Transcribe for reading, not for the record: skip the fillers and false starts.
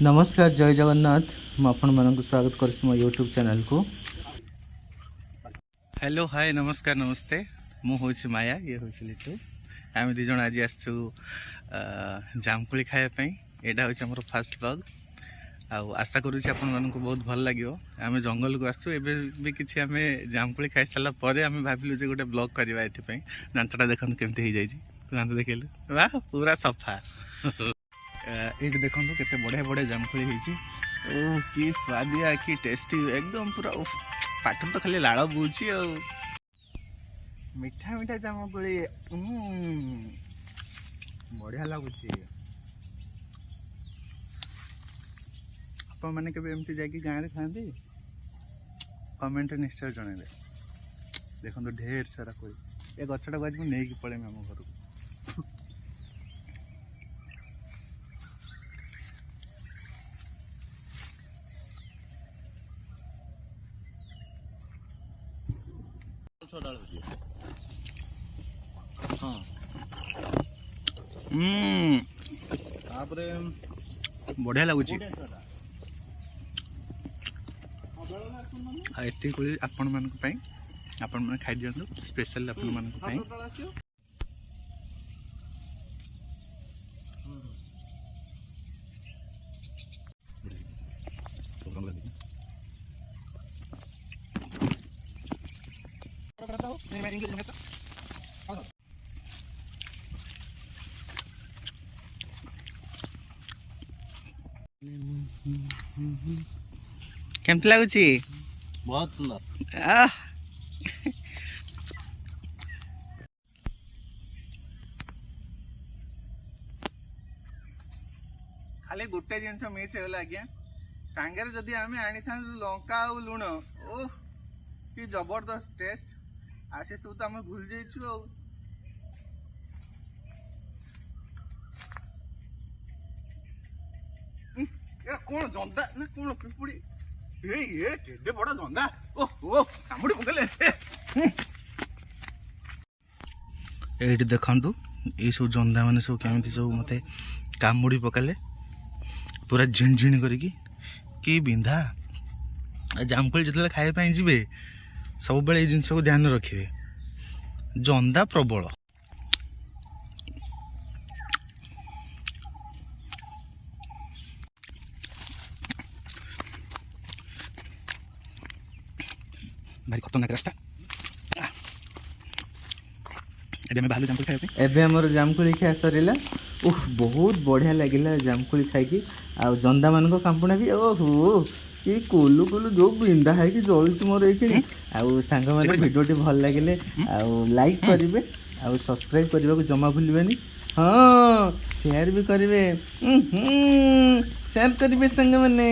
नमस्कार जय जगन्नाथ मुझे स्वागत कर यूट्यूब चैनल को। हेलो हाय नमस्कार नमस्ते मु हूँ माया ये हूँ लिटू आम दिज आज आसु जामकोली खायापी यहाँ हूँ आम फास्ट ब्लॉग आशा करुँच आपको बहुत भल लगे। आम जंगल को आसु भी किसी आम जामकोली खाई सारापर आम भाविलु जे गोटे ब्लॉग करवा ये दांतटा देखो केमती हो दांत देखिलु वाह पूरा सफा ये देखो केते बढ़िया बढ़िया जामकोली होती कि स्वादिया कि टेस्टी एकदम पूरा पाटन तो खाली लाड़ बोची मीठा मीठा जामकोली बढ़िया लगुच। आप मैंने केवे एमती जाकि गाँव में खाती कमेंट निश्चय जनइबे। देखो ढेर सारा कोई ये गछटा को आज मुझे नहीं पड़ेमी आम घर को। बढ़िया लगुच एति कोली आपण मैंने खाई दिंतु स्पेशल आपण मान केमती लगुच बहुत सुंदर खाली गोटे जिनस मिस होगा आज्ञा सांगे जदि आम आनी था लंका और लुण ओह कि जबरदस्त टेस्ट आसे सब तो आम भूल जाइछु कौन जंदा ना कौन पिपुड़ी ये केडे बड़ा जंदा ओ कामुड़ी पकले एठी देखंतु ये सब जंदा माने सब केमिति सब मते कामुड़ी पकाले पूरा झिणझिण करिकी कि बिंधा जामकोली जितले खाए पाई जिबे सब बेले जिनस को ध्यान रखिए जंदा प्रबल भारी खतरनाक रास्ता एबे हमर जामकोली खा सरिला उफ बहुत बढ़िया लगिला जामकोली खाई आ जंदा मान कांपुणा भी ओहो कि कोलु कोलु जो बिंदा है कि जलुच मोर ये आउ सांग माने वीडियो भल लगे आउ लाइक करेंगे आउ सब्सक्राइब करने को जमा भूलबेनी। हाँ शेयर भी करेंगे शेयर करेंगे सांग माने।